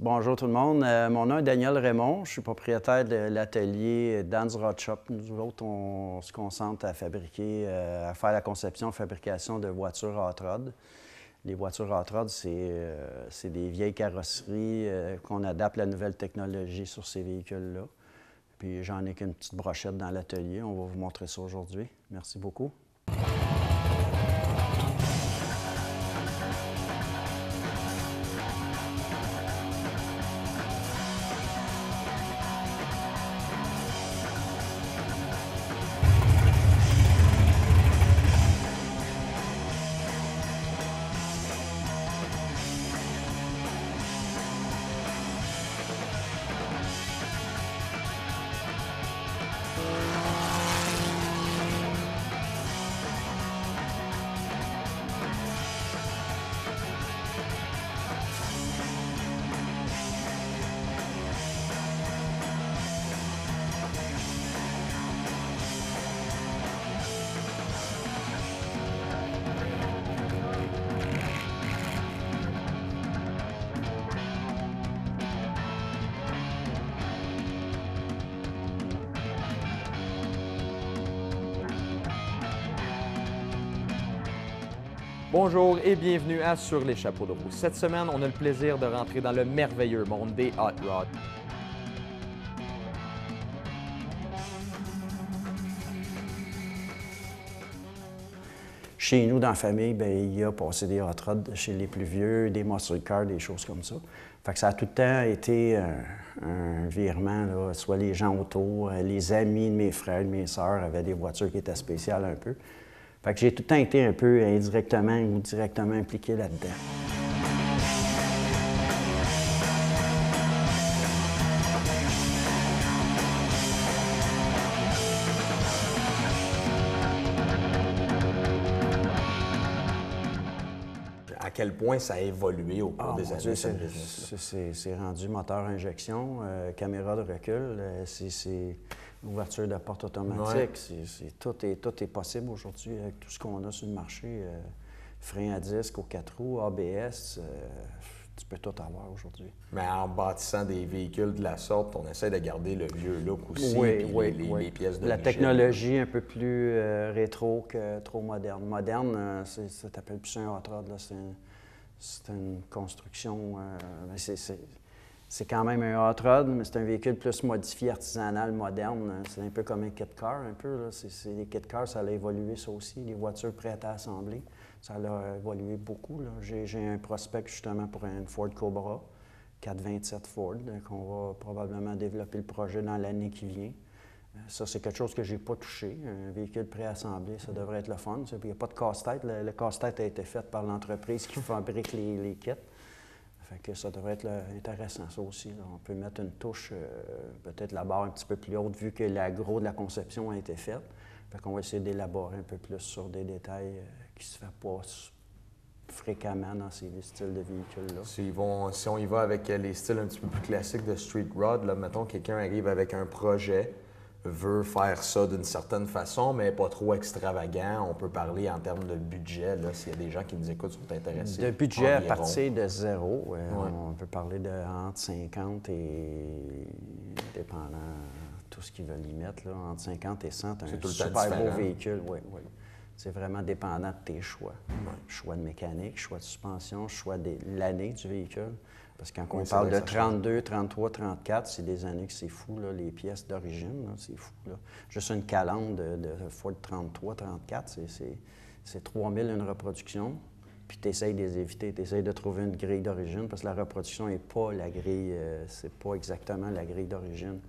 Bonjour tout le monde. Mon nom est Daniel Raymond. Je suis propriétaire de l'atelier Dan's Rod Shop. Nous autres, on se concentre à fabriquer, à faire la conception, fabrication de voitures hot rod. Les voitures hot rod, c'est des vieilles carrosseries qu'on adapte à la nouvelle technologie sur ces véhicules-là. Puis j'en ai qu'une petite brochette dans l'atelier. On va vous montrer ça aujourd'hui. Merci beaucoup. Bonjour et bienvenue à Sur les chapeaux de roue. Cette semaine, on a le plaisir de rentrer dans le merveilleux monde des hot rods. Chez nous, dans la famille, bien, il y a passé des hot rods chez les plus vieux, des muscle cars, des choses comme ça. Fait que ça a tout le temps été un virement, là, soit les gens autour, les amis de mes frères, de mes sœurs avaient des voitures qui étaient spéciales un peu. Fait que j'ai tout le temps été un peu indirectement ou directement impliqué là-dedans. À quel point ça a évolué au cours des années, cette business-là? C'est rendu moteur injection, caméra de recul, c'est ouverture de porte automatique. Ouais. Tout est possible aujourd'hui avec tout ce qu'on a sur le marché. Frein à disque aux 4 roues, ABS, tu peux tout avoir aujourd'hui. Mais en bâtissant des véhicules de la sorte, on essaie de garder le vieux look aussi, oui, les pièces de la technologie un peu plus rétro que trop moderne. Moderne, ça t'appelle plus un hot rod, là, c'est une construction, c'est quand même un hot rod, mais c'est un véhicule plus modifié, artisanal, moderne. C'est un peu comme un kit car, un peu. Les kit cars, ça a évolué, ça aussi. Les voitures prêtes à assembler, ça a évolué beaucoup. J'ai un prospect, justement, pour une Ford Cobra, 427 Ford, qu'on va probablement développer le projet dans l'année qui vient. Ça, c'est quelque chose que je n'ai pas touché. Un véhicule préassemblé, ça devrait être le fun. Il n'y a pas de casse-tête. Le casse-tête a été fait par l'entreprise qui fabrique les kits. Fait que ça devrait être intéressant, ça aussi. Là. On peut mettre une touche, peut-être la barre un petit peu plus haute, vu que l'agro de la conception a été faite. Fait qu'on va essayer d'élaborer un peu plus sur des détails qui ne se font pas fréquemment dans ces styles de véhicules-là. Si on y va avec les styles un petit peu plus classiques de street rod, là, mettons quelqu'un arrive avec un projet, veut faire ça d'une certaine façon, mais pas trop extravagant. On peut parler en termes de budget, là, s'il y a des gens qui nous écoutent, sont intéressés. De budget environ. À partir de zéro, ouais. On peut parler de entre 50 et, dépendant tout ce qu'ils veulent y mettre, là, entre 50 et 100, un super beau véhicule. Oui. C'est vraiment dépendant de tes choix. Ouais. Choix de mécanique, choix de suspension, choix de l'année du véhicule. Parce que quand on parle de 32, 33, 34, c'est des années que c'est fou, là, les pièces d'origine, c'est fou. Là. Juste une calandre de Ford 33, 34, c'est 3000 une reproduction, puis tu essaies de les éviter, tu essaies de trouver une grille d'origine, parce que la reproduction n'est pas la grille, c'est pas exactement la grille d'origine.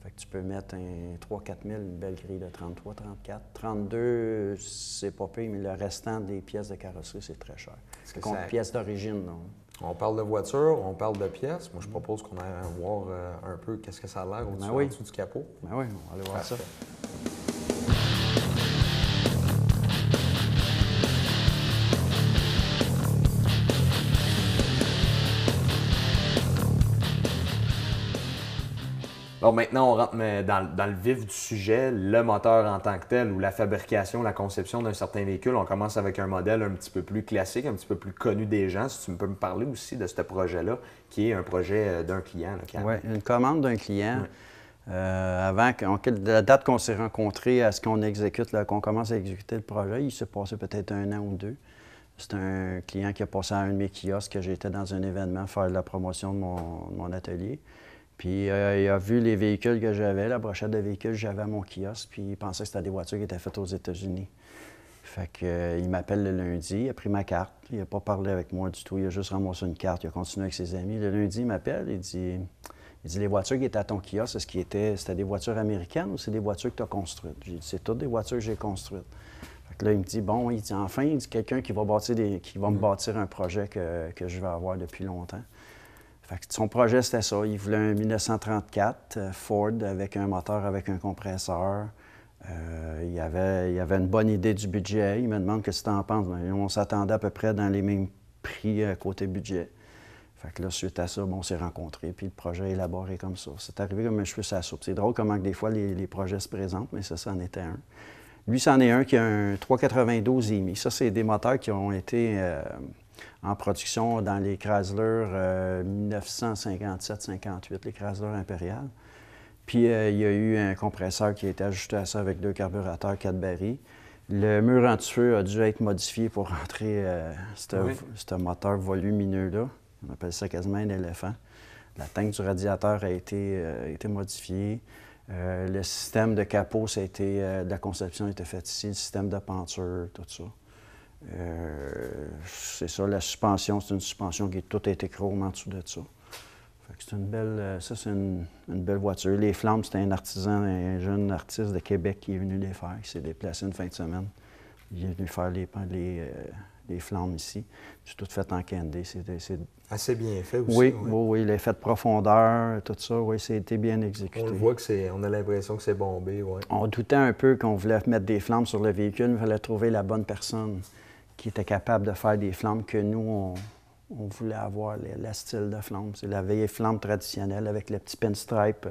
Fait que tu peux mettre un 3-4 000, une belle grille de 33, 34. 32, c'est pas pire, mais le restant des pièces de carrosserie, c'est très cher. C'est contre pièces d'origine, non? On parle de voiture, on parle de pièces. Moi, je propose qu'on aille voir un peu qu'est-ce que ça a l'air au-dessous du capot. Ben oui, on va aller voir ça. Bon, maintenant, on rentre dans le vif du sujet, le moteur en tant que tel ou la fabrication, la conception d'un certain véhicule. On commence avec un modèle un petit peu plus classique, un petit peu plus connu des gens. Si tu peux me parler aussi de ce projet-là, qui est un projet d'un client. Oui, une commande d'un client. Ouais. La date qu'on s'est rencontrés à ce qu'on exécute, qu'on commence à exécuter le projet, il s'est passé peut-être 1 an ou 2. C'est un client qui a passé à un de mes kiosques, que j'étais dans un événement faire la promotion de mon atelier. Puis il a vu les véhicules que j'avais, la brochette de véhicules que j'avais à mon kiosque, puis il pensait que c'était des voitures qui étaient faites aux États-Unis. Fait que, il m'appelle le lundi, il a pris ma carte, il n'a pas parlé avec moi du tout, il a juste ramassé une carte, il a continué avec ses amis. Le lundi, il m'appelle, il dit les voitures qui étaient à ton kiosque, c'était des voitures américaines ou c'est des voitures que tu as construites? J'ai dit, c'est toutes des voitures que j'ai construites. Fait que là, il me dit, bon, il dit, enfin, il dit quelqu'un qui va me bâtir un projet que je vais avoir depuis longtemps. Fait que son projet, c'était ça. Il voulait un 1934 Ford avec un moteur, avec un compresseur. Il avait une bonne idée du budget. Il me demande ce que tu en penses. On s'attendait à peu près dans les mêmes prix côté budget. Fait que là, suite à ça, on s'est rencontrés, puis le projet est élaboré comme ça. C'est arrivé comme un cheveu sur la soupe. C'est drôle comment des fois les projets se présentent, mais ça en était un. Lui, c'en est un qui a un 392 EMI. Ça, c'est des moteurs qui ont été en production dans les Chrysler 1957-58, les Chrysler impériales. Puis il y a eu un compresseur qui a été ajouté à ça avec 2 carburateurs 4 barils. Le mur anti-feu a dû être modifié pour rentrer ce moteur volumineux-là. On appelle ça quasiment un éléphant. La tank du radiateur a été modifiée. Le système de capot, la conception a été faite ici, le système de penture, tout ça. C'est ça, la suspension, c'est une suspension qui tout a été chrome en dessous de ça. C'est une belle voiture. Les flammes, c'était un artisan, un jeune artiste de Québec qui est venu les faire, qui s'est déplacé une fin de semaine. Il est venu faire les flammes ici. C'est tout fait en Candy. C'est assez bien fait aussi. Oui, l'effet de profondeur, tout ça, oui, c'était bien exécuté. On le voit on a l'impression que c'est bombé, oui. On doutait un peu qu'on voulait mettre des flammes sur le véhicule, il fallait trouver la bonne personne qui était capable de faire des flammes que nous, on voulait avoir, le style de flamme. C'est la vieille flamme traditionnelle avec le petit pinstripe.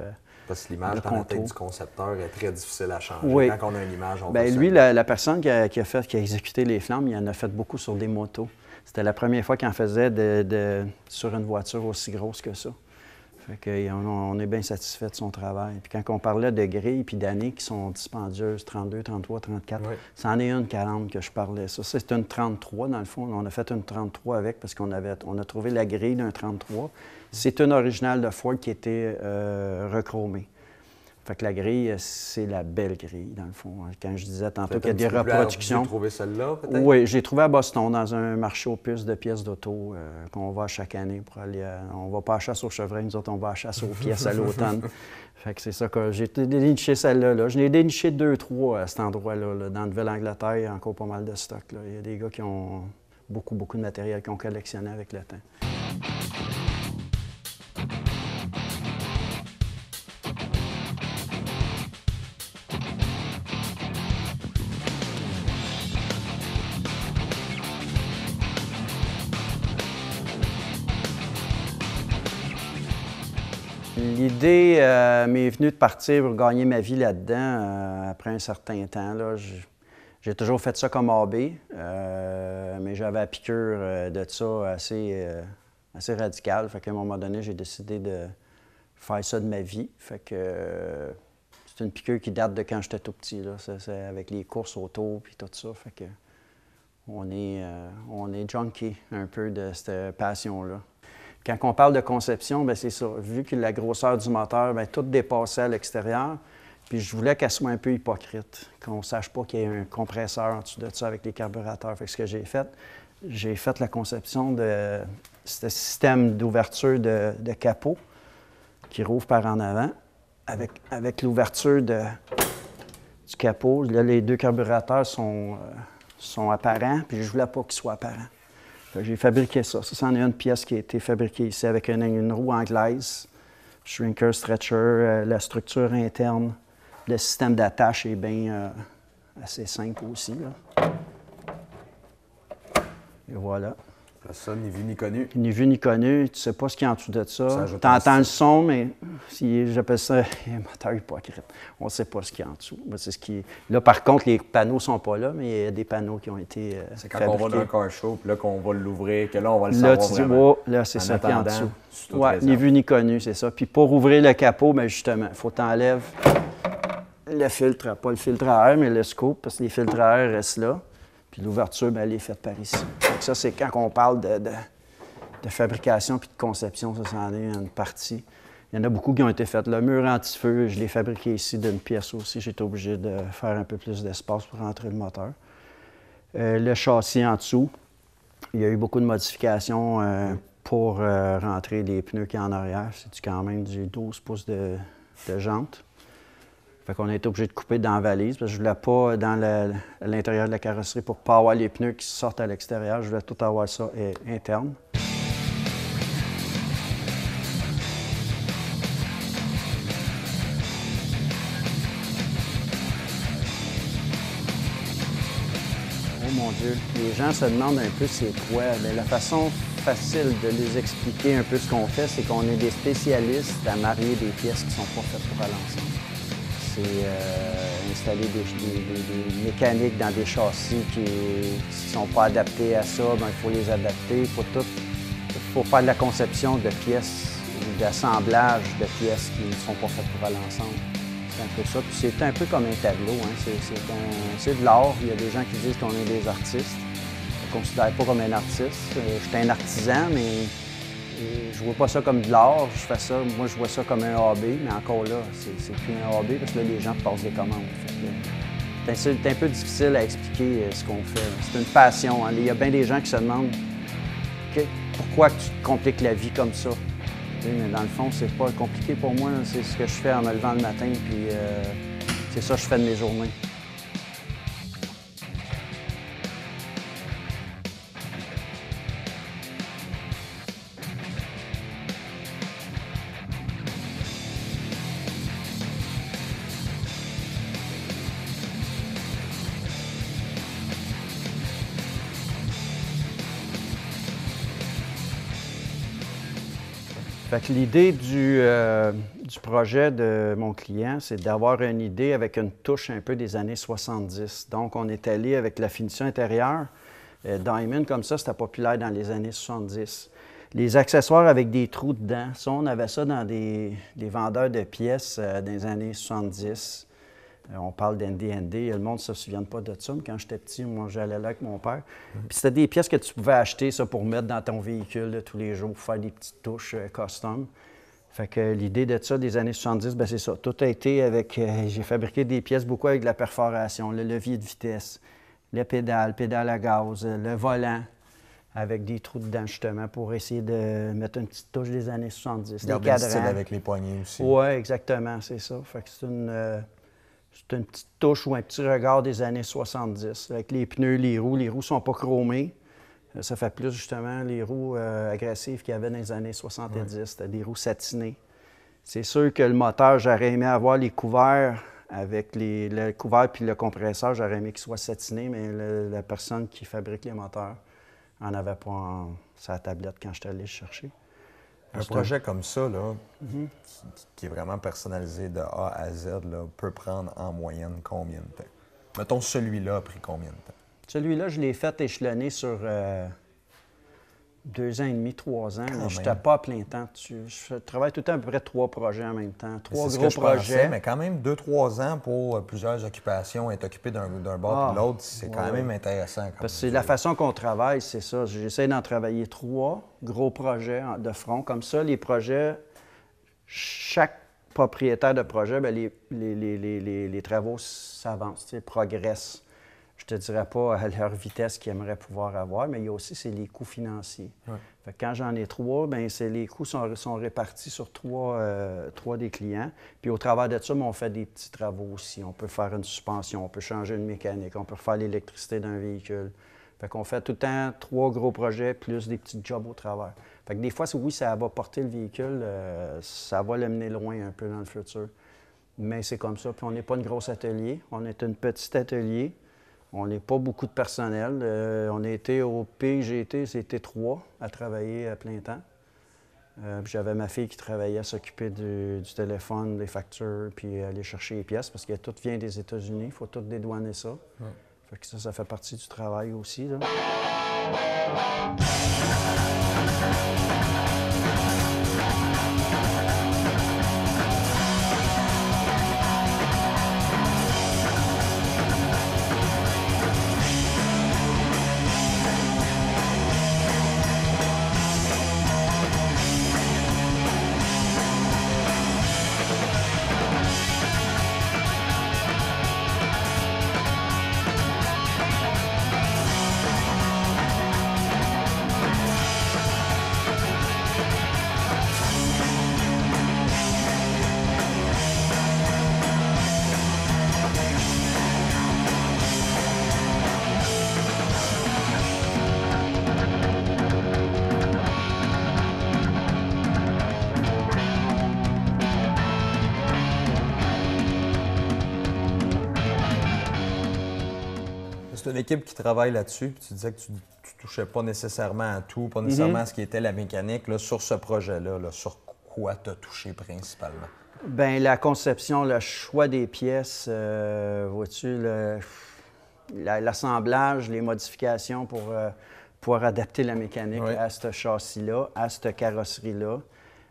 Parce que l'image dans la tête du concepteur est très difficile à changer. Oui. Quand on a une image, on Bien, peut lui, la personne qui a exécuté les flammes, il en a fait beaucoup sur des motos. C'était la première fois qu'il en faisait sur une voiture aussi grosse que ça. Fait qu'on est bien satisfait de son travail. Puis quand on parlait de grilles et d'années qui sont dispendieuses, 32, 33, 34, c'en est une 40 que je parlais. Ça, c'est une 33 dans le fond. On a fait une 33 avec parce qu'on a trouvé la grille d'un 33. C'est une originale de Ford qui était rechromée. Fait que la grille, c'est la belle grille, dans le fond. Quand je disais tantôt qu'il y a des reproductions. Vous avez trouvé celle-là, peut-être? Oui, j'ai trouvé à Boston, dans un marché aux puces de pièces d'auto qu'on va chaque année pour aller. On va pas à la chasse aux chevreuils, nous autres, on va à la chasse aux pièces à l'automne. Fait que c'est ça que j'ai déniché celle-là. Là. Je l'ai déniché 2-3 à cet endroit-là. Là. Dans Nouvelle-Angleterre, il y a encore pas mal de stock. Là. Il y a des gars qui ont beaucoup de matériel qu'ils ont collectionné avec le temps. L'idée m'est venue de partir pour gagner ma vie là-dedans après un certain temps. Là. J'ai toujours fait ça comme hobby, mais j'avais la piqûre de ça assez radicale. Fait qu'à un moment donné, j'ai décidé de faire ça de ma vie. Fait que c'est une piqûre qui date de quand j'étais tout petit. Là. C'est avec les courses auto et tout ça. Fait que on est junkie un peu de cette passion-là. Quand on parle de conception, bien, c'est ça. Vu que la grosseur du moteur, bien, tout dépassait à l'extérieur. Puis je voulais qu'elle soit un peu hypocrite, qu'on ne sache pas qu'il y ait un compresseur en dessous de ça avec les carburateurs. Fait que ce que j'ai fait la conception de ce système d'ouverture de capot qui rouvre par en avant. Avec l'ouverture du capot, là, les 2 carburateurs sont apparents, puis je ne voulais pas qu'ils soient apparents. J'ai fabriqué ça. Ça, c'en est une pièce qui a été fabriquée ici avec une roue anglaise, shrinker, stretcher, la structure interne. Le système d'attache est bien assez simple aussi. Là. Et voilà. Ça, ni vu ni connu. Ni vu ni connu, tu sais pas ce qu'il y a en dessous de ça. ajoute Tu un entends le style. son, mais j'appelle ça un moteur hypocrite. On ne sait pas ce qu'il y a en dessous. Ben, c'est ce qui... Là, par contre, les panneaux ne sont pas là, mais il y a des panneaux qui ont été C'est quand fabriqués. on va dans un car show, puis là qu'on va l'ouvrir, que là, on va le Là, savoir tu dis, vraiment. oh, là, c'est En ça qu'il y a en attendant, dessous. sous toute Ouais, réserve. ni vu ni connu, c'est ça. Puis pour ouvrir le capot, bien justement, il faut t'enlèves le filtre, pas le filtre à air, mais le scoop, parce que les filtres à air restent là. Puis l'ouverture, bien, elle est faite par ici. Donc ça, c'est quand on parle de fabrication puis de conception, ça, c'en est une partie. Il y en a beaucoup qui ont été faites. Le mur anti-feu, je l'ai fabriqué ici d'une pièce aussi. J'étais obligé de faire un peu plus d'espace pour rentrer le moteur. Le châssis en dessous, il y a eu beaucoup de modifications pour rentrer les pneus qui y a en arrière. C'est quand même du 12 pouces de jante. Fait qu'on a été obligé de couper dans la valise parce que je voulais pas dans l'intérieur de la carrosserie pour pas avoir les pneus qui sortent à l'extérieur. Je voulais tout avoir ça interne. Oh mon Dieu, les gens se demandent un peu c'est quoi. Bien, la façon facile de les expliquer un peu ce qu'on fait, c'est qu'on est des spécialistes à marier des pièces qui ne sont pas faites pour aller ensemble. C'est installer des mécaniques dans des châssis qui ne sont pas adaptés à ça, bien, il faut les adapter. Il faut faire de la conception de pièces, d'assemblage de pièces qui ne sont pas faites pour aller ensemble. C'est un peu ça. Puis c'est un peu comme un tableau. Hein. C'est de l'art. Il y a des gens qui disent qu'on est des artistes. Je ne me considère pas comme un artiste. Je suis un artisan, mais je ne vois pas ça comme de l'art. Je fais ça, moi, je vois ça comme un hobby, mais encore là, c'est plus un hobby parce que là, les gens passent des commandes. C'est un peu difficile à expliquer ce qu'on fait. C'est une passion. Hein. Il y a bien des gens qui se demandent pourquoi tu te compliques la vie comme ça. Mais dans le fond, c'est pas compliqué pour moi. C'est ce que je fais en me levant le matin, puis c'est ça que je fais de mes journées. Fait que l'idée du projet de mon client, c'est d'avoir une idée avec une touche un peu des années 70. Donc, on est allé avec la finition intérieure. Diamond, comme ça, c'était populaire dans les années 70. Les accessoires avec des trous dedans, ça, on avait ça dans des vendeurs de pièces dans les années 70. On parle d'ND&D, le monde ne se souvient pas de ça, mais quand j'étais petit, moi, j'allais là avec mon père. Puis c'était des pièces que tu pouvais acheter ça, pour mettre dans ton véhicule là, tous les jours, pour faire des petites touches custom. Fait que l'idée de ça, des années 70, bien, c'est ça. Tout a été avec... j'ai fabriqué des pièces beaucoup avec de la perforation, le levier de vitesse, les pédales à gaz, le volant, avec des trous dedans, justement, pour essayer de mettre une petite touche des années 70. Garder le style avec les poignées aussi. Oui, exactement, c'est ça. Fait que c'est une petite touche ou un petit regard des années 70. Avec les pneus, les roues ne sont pas chromées. Ça fait plus, justement, les roues agressives qu'il y avait dans les années 70. C'était des roues satinées. C'est sûr que le moteur, j'aurais aimé avoir les couverts avec le couvert puis le compresseur. J'aurais aimé qu'ils soient satinés, mais la personne qui fabrique les moteurs n'en avait pas sur la tablette quand je suis allé le chercher. Un projet comme ça, là, qui est vraiment personnalisé de A à Z, là, peut prendre en moyenne combien de temps? Mettons, celui-là a pris combien de temps? Celui-là, je l'ai fait échelonné sur 2 ans et demi, 3 ans. Quand Mais je même. n'étais pas à plein temps dessus. Je travaille tout le temps à peu près 3 projets en même temps. 3 C'est ce gros que je pensais, projets. mais quand même 2-3 ans pour plusieurs occupations, être occupé d'un bord et de l'autre, c'est quand même intéressant. Parce que c'est la façon qu'on travaille, c'est ça. J'essaie d'en travailler 3 gros projets de front. Comme ça, les projets, chaque propriétaire de projet, bien, les travaux s'avancent, progressent. Je ne te dirais pas à leur vitesse qu'ils aimeraient pouvoir avoir, mais il y a aussi c'est les coûts financiers. Ouais. Fait que quand j'en ai 3, bien, les coûts sont répartis sur 3 des clients. Puis au travers de ça, on fait des petits travaux aussi. On peut faire une suspension, on peut changer une mécanique, on peut refaire l'électricité d'un véhicule. Fait qu'on fait tout le temps 3 gros projets plus des petits jobs au travers. Fait que des fois, oui, ça va porter le véhicule, ça va l'amener loin un peu dans le futur. Mais c'est comme ça. Puis on n'est pas une grosse atelier, on est un petit atelier. On n'est pas beaucoup de personnel. On a été au pays que j'ai été, c'était 3 à travailler à plein temps. Puis j'avais ma fille qui travaillait à s'occuper du téléphone, des factures, puis aller chercher les pièces, parce que tout vient des États-Unis, il faut tout dédouaner ça. Ouais. Fait que ça fait partie du travail aussi, là. C'est une équipe qui travaille là-dessus, puis tu disais que tu touchais pas nécessairement à tout, pas nécessairement à ce qui était la mécanique. Là, sur ce projet-là, sur quoi tu as touché principalement? Bien, la conception, le choix des pièces, vois-tu, l'assemblage, les modifications pour pouvoir adapter la mécanique à ce châssis-là, à cette carrosserie-là,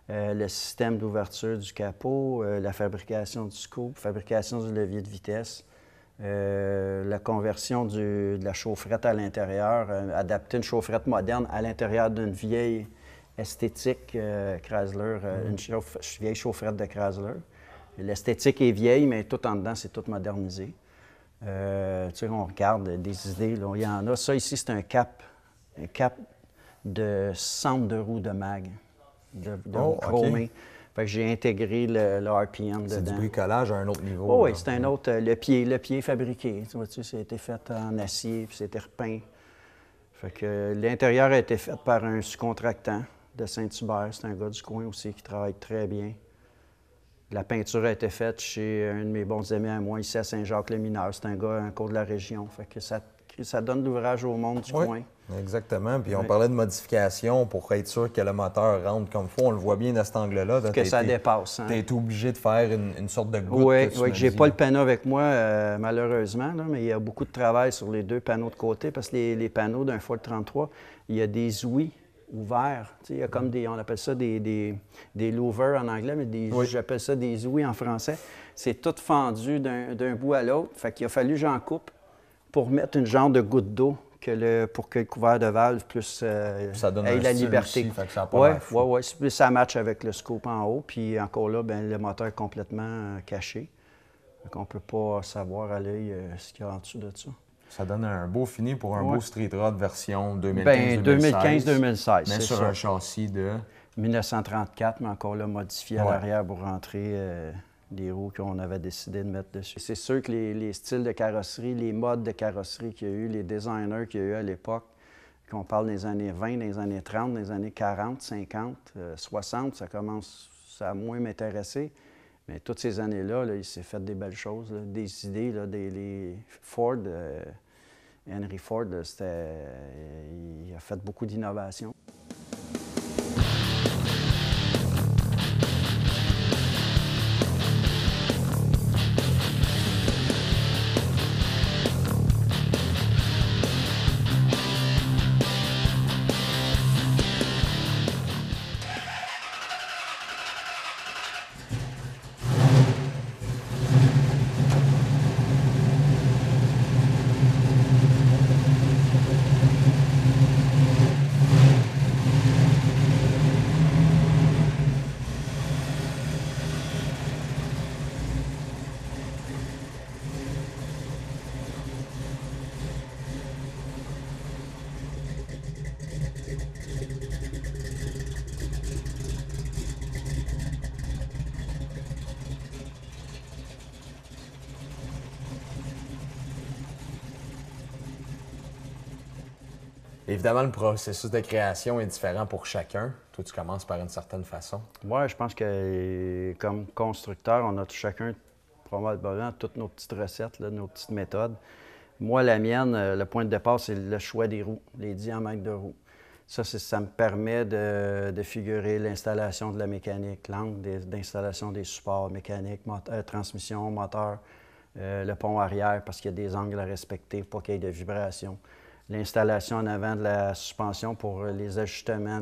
le système d'ouverture du capot, la fabrication du scoop, fabrication du levier de vitesse. La conversion de la chaufferette à l'intérieur, adapter une chaufferette moderne à l'intérieur d'une vieille esthétique Chrysler, une vieille chaufferette de Chrysler. L'esthétique est vieille, mais tout en dedans, c'est tout modernisé. Tu sais, on regarde des idées, là, il y en a. Ça ici, c'est un cap de centre de roue de mag, chromé. OK. Fait que j'ai intégré le RPM dedans. C'est du bricolage à un autre niveau. Oh, oui, c'est un autre. Le pied fabriqué. Tu vois-tu, ça a été fait en acier, puis c'était repeint. Fait que l'intérieur a été fait par un sous-contractant de Saint-Hubert. C'est un gars du coin aussi qui travaille très bien. La peinture a été faite chez un de mes bons amis à moi, ici à Saint-Jacques-le-Mineur. C'est un gars, un cours de la région. Fait que ça donne l'ouvrage au monde du coin. Exactement. Puis on parlait de modification pour être sûr que le moteur rentre comme il faut. On le voit bien de cet angle-là. Que ça dépasse. Tu es obligé de faire une sorte de goutte. Oui, j'ai pas le panneau avec moi, malheureusement, là, mais il y a beaucoup de travail sur les 2 panneaux de côté parce que les panneaux d'un Ford 33, il y a des ouïes ouverts. Tu sais, il y a comme on appelle ça des louvers en anglais, mais j'appelle ça des ouïes en français. C'est tout fendu d'un bout à l'autre. Fait qu'il a fallu que j'en coupe pour mettre une genre de goutte d'eau pour que le couvert de valve plus ça donne ait la liberté. Aussi, fait que ça a pas oui. Ça match avec le scope en haut. Puis encore là, bien, le moteur est complètement caché. Donc on ne peut pas savoir à l'œil ce qu'il y a en dessous de ça. Ça donne un beau fini pour un beau Street Rod version 2015-2016. Bien, 2015-2016, mais sur un châssis de 1934, mais encore là, modifié à l'arrière pour rentrer les roues qu'on avait décidé de mettre dessus. C'est sûr que les styles de carrosserie, les modes de carrosserie qu'il y a eu, les designers qu'il y a eu à l'époque, qu'on parle des années 20, des années 30, des années 40, 50, 60, ça commence à moins m'intéresser. Mais toutes ces années-là, il s'est fait des belles choses, là, des idées. Là, les Ford, Henry Ford, il a fait beaucoup d'innovations. Évidemment, le processus de création est différent pour chacun. Toi, tu commences par une certaine façon. Oui, je pense que comme constructeur, on a chacun probablement toutes nos petites recettes, là, nos petites méthodes. Moi, la mienne, le point de départ, c'est le choix des roues, les diamètres de roues. Ça me permet de figurer l'installation de la mécanique, l'angle d'installation des supports mécaniques, transmission, moteur, le pont arrière, parce qu'il y a des angles à respecter pour qu'il y ait de vibrations. L'installation en avant de la suspension pour les ajustements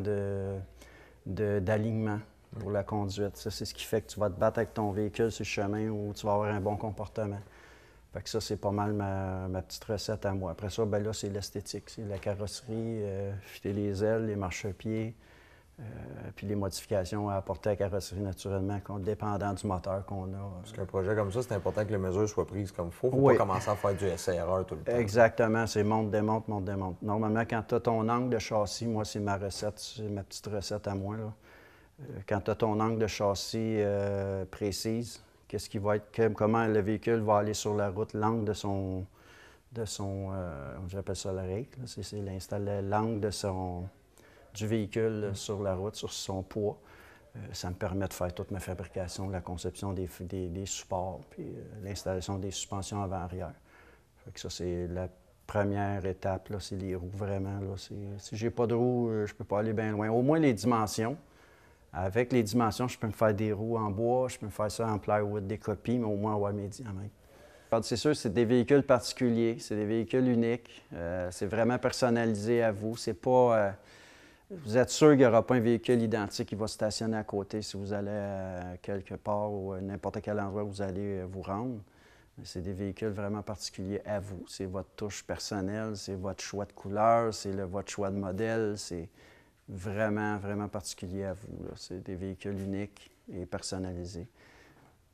d'alignement pour la conduite. Ça, c'est ce qui fait que tu vas te battre avec ton véhicule sur le chemin où tu vas avoir un bon comportement. Fait que ça, c'est pas mal ma petite recette à moi. Après ça, ben là, c'est l'esthétique. C'est la carrosserie, fitter les ailes, les marchepieds, puis les modifications à apporter à la carrosserie, naturellement, dépendant du moteur qu'on a. Parce qu'un projet comme ça, c'est important que les mesures soient prises comme il faut. Il ne faut Oui. pas commencer à faire du essai-erreur tout le temps. Exactement. C'est monte, démonte, monte, démonte. Normalement, quand tu as ton angle de châssis, moi, c'est ma recette, c'est ma petite recette à moi, là. Quand tu as ton angle de châssis précise, qu'est-ce qui va être, comment le véhicule va aller sur la route, l'angle j'appelle ça le rake, c'est l'angle du véhicule sur la route, sur son poids. Ça me permet de faire toute ma fabrication, la conception des supports, puis l'installation des suspensions avant-arrière. Fait que ça, c'est la première étape, là, c'est les roues, vraiment. Là, si j'ai pas de roues, je peux pas aller bien loin. Au moins les dimensions. Avec les dimensions, je peux me faire des roues en bois, je peux me faire ça en plywood, des copies, mais au moins avoir mes diamètres. C'est sûr, c'est des véhicules particuliers, c'est des véhicules uniques, c'est vraiment personnalisé à vous. C'est pas, vous êtes sûr qu'il n'y aura pas un véhicule identique qui va stationner à côté si vous allez quelque part ou à n'importe quel endroit où vous allez vous rendre. C'est des véhicules vraiment particuliers à vous. C'est votre touche personnelle, c'est votre choix de couleur, c'est votre choix de modèle, c'est vraiment, vraiment particulier à vous. C'est des véhicules uniques et personnalisés.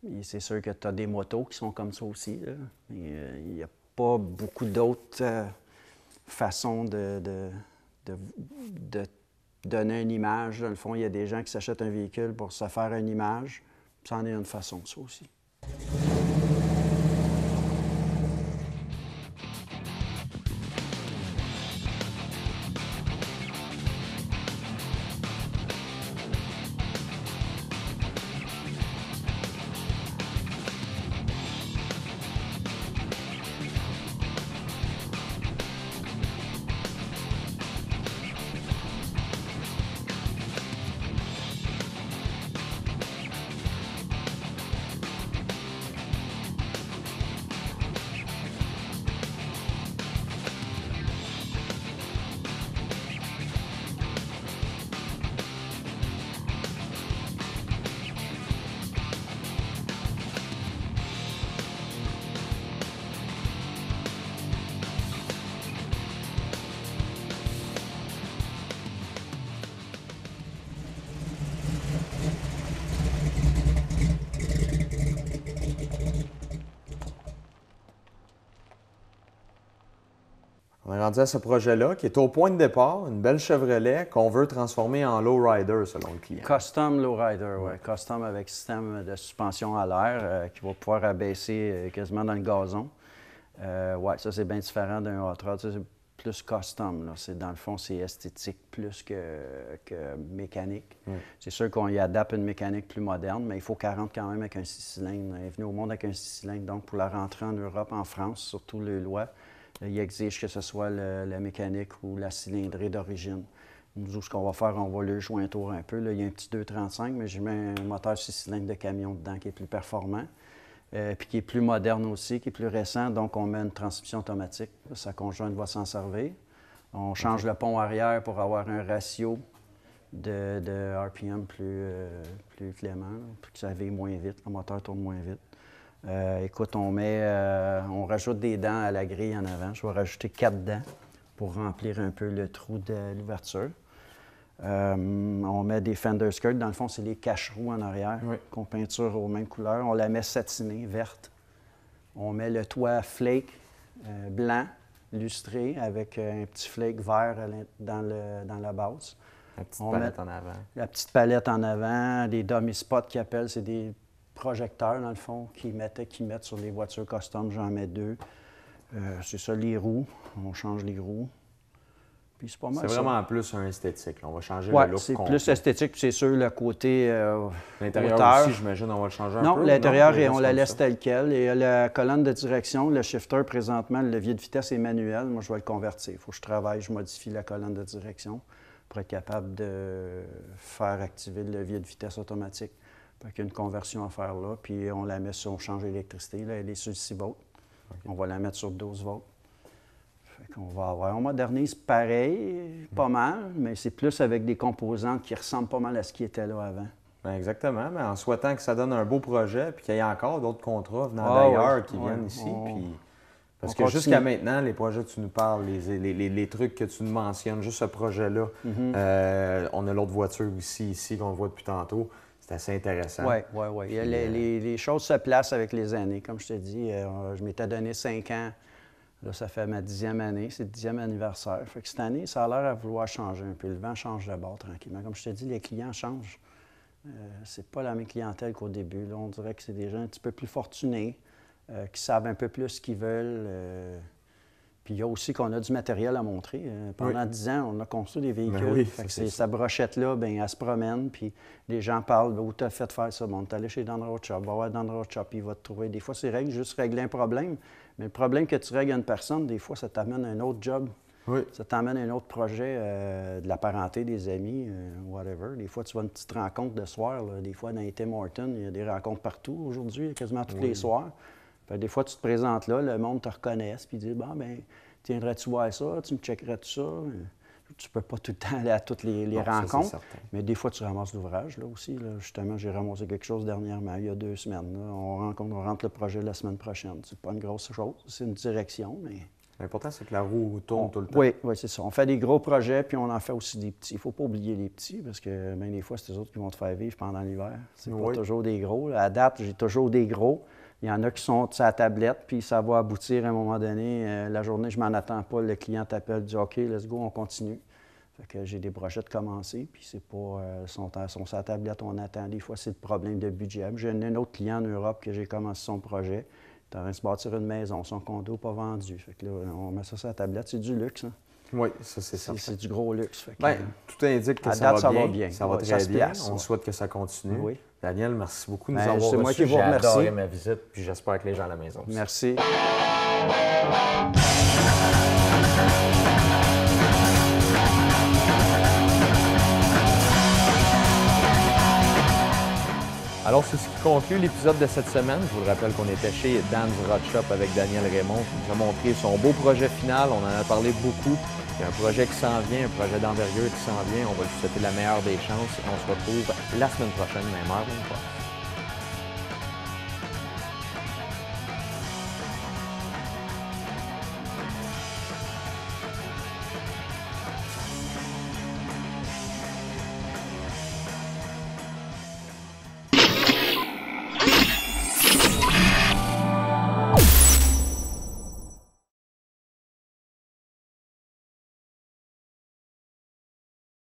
Et c'est sûr que tu as des motos qui sont comme ça aussi, là. Il n'y a pas beaucoup d'autres façons de donner une image. Dans le fond, il y a des gens qui s'achètent un véhicule pour se faire une image. Ça en est une façon, ça aussi. On est rendu à ce projet-là qui est au point de départ, une belle Chevrolet qu'on veut transformer en lowrider selon le client. Custom lowrider, oui. Custom avec système de suspension à l'air qui va pouvoir abaisser quasiment dans le gazon. Oui, ça c'est bien différent d'un hot rod. Ça, c'est plus custom, là. Dans le fond, c'est esthétique plus que mécanique. C'est sûr qu'on y adapte une mécanique plus moderne, mais il faut qu'elle rentre quand même avec un 6 cylindres. Elle est venue au monde avec un 6 cylindres, donc pour la rentrer en Europe, en France, surtout les lois, il exige que ce soit la mécanique ou la cylindrée d'origine. Nous, ce qu'on va faire, on va le jointour un peu. Là, il y a un petit 235, mais je mets un moteur 6 cylindres de camion dedans qui est plus performant, puis qui est plus moderne aussi, qui est plus récent. Donc, on met une transmission automatique. Sa conjointe va s'en servir. On change le pont arrière pour avoir un ratio de RPM plus clément, pour que ça aille moins vite, le moteur tourne moins vite. Écoute, on rajoute des dents à la grille en avant. Je vais rajouter 4 dents pour remplir un peu le trou de l'ouverture. On met des fender skirts. Dans le fond, c'est les cache-roues en arrière qu'on peinture aux mêmes couleurs. On la met satinée, verte. On met le toit flake blanc, lustré, avec un petit flake vert dans la base. La petite palette en avant. La petite palette en avant, des dummy spots qu'ils appellent, c'est des projecteurs, dans le fond, qu'ils mettent sur les voitures custom. J'en mets 2. C'est ça, les roues. On change les roues. Puis c'est pas mal C'est ça. vraiment plus un esthétique. Là. On va changer Ouais, le look c'est complet. plus esthétique, puis c'est sûr, le côté L'intérieur hauteur. aussi, j'imagine, on va le changer un peu. Non, l'intérieur, il on reste la comme laisse ça. telle quelle. Et la colonne de direction, le shifter, présentement, le levier de vitesse est manuel. Moi, je vais le convertir. Il faut que je travaille, je modifie la colonne de direction pour être capable de faire activer le levier de vitesse automatique. Fait qu'il y a une conversion à faire là, puis on la met sur, on change l'électricité. Là, elle est sur 6 volts. Okay. On va la mettre sur 12 volts. Fait qu'on va avoir, on modernise pareil, pas mal, mais c'est plus avec des composantes qui ressemblent pas mal à ce qui était là avant. Bien, exactement, mais en souhaitant que ça donne un beau projet, puis qu'il y ait encore d'autres contrats venant d'ailleurs qui viennent ici. Puis... Parce que jusqu'à maintenant, les projets que tu nous parles, les trucs que tu nous mentionnes, juste ce projet-là, on a l'autre voiture aussi ici qu'on voit depuis tantôt. C'est assez intéressant. Oui. Les choses se placent avec les années. Comme je te dis, je m'étais donné 5 ans. Là, ça fait ma 10e année. C'est le 10e anniversaire. Fait que cette année, ça a l'air à vouloir changer un peu. Le vent change de bord tranquillement. Comme je te dis, les clients changent. C'est pas la même clientèle qu'au début. Là, on dirait que c'est des gens un petit peu plus fortunés, qui savent un peu plus ce qu'ils veulent. Puis il y a aussi qu'on a du matériel à montrer. Pendant 10 ans, on a construit des véhicules. Sa brochette-là, bien, elle se promène, puis les gens parlent, où tu as fait faire ça? Bon, tu es allé chez Dan Road Shop, va voir Dan Road Shop, il va te trouver. Des fois, c'est juste régler un problème, mais le problème que tu règles à une personne, des fois, ça t'amène à un autre job. Oui. Ça t'amène à un autre projet, de la parenté, des amis, whatever. Des fois, tu vas à une petite rencontre de soir. Là. Des fois, dans les Tim Hortons, il y a des rencontres partout aujourd'hui, quasiment tous les soirs. Fait, des fois, tu te présentes là, le monde te reconnaît, puis dit, bon, bien, tiendrais-tu voir ça? Tu me checkerais-tu ça? Tu peux pas tout le temps aller à toutes les rencontres, mais des fois, tu ramasses l'ouvrage, là aussi. Là. Justement, j'ai ramassé quelque chose dernièrement, il y a 2 semaines. Là. On rentre le projet la semaine prochaine. C'est pas une grosse chose, c'est une direction, mais... L'important, c'est que la roue tourne tout le temps. Oui, c'est ça. On fait des gros projets, puis on en fait aussi des petits. Il ne faut pas oublier les petits, parce que bien, des fois, c'est eux autres qui vont te faire vivre pendant l'hiver. C'est pas toujours des gros. À date, j'ai toujours des gros. Il y en a qui sont sur la tablette, puis ça va aboutir à un moment donné. La journée, je m'en attends pas. Le client t'appelle, dit « OK, let's go, on continue ». Fait que j'ai des projets de commencer, puis c'est pas... sont sur la tablette, on attend. Des fois, c'est le problème de budget. J'ai un autre client en Europe que j'ai commencé son projet. Il est en train de se bâtir une maison, son condo pas vendu. Fait que là, on met ça sur la tablette. C'est du luxe, hein? Oui, ça, c'est certain. C'est du gros luxe. Fait que, bien, tout indique que ça va bien. Ça va très bien. On souhaite que ça continue. Oui. Daniel, merci beaucoup de nous avoir reçus. C'est moi qui vous remercie. J'ai adoré ma visite, puis j'espère que les gens à la maison aussi. Merci. Alors, c'est ce qui conclut l'épisode de cette semaine. Je vous le rappelle qu'on était chez Dan's Road Shop avec Daniel Raymond qui nous a montré son beau projet final. On en a parlé beaucoup. Il y a un projet qui s'en vient, un projet d'envergure qui s'en vient. On va lui souhaiter la meilleure des chances. On se retrouve la semaine prochaine, même heure, même fois.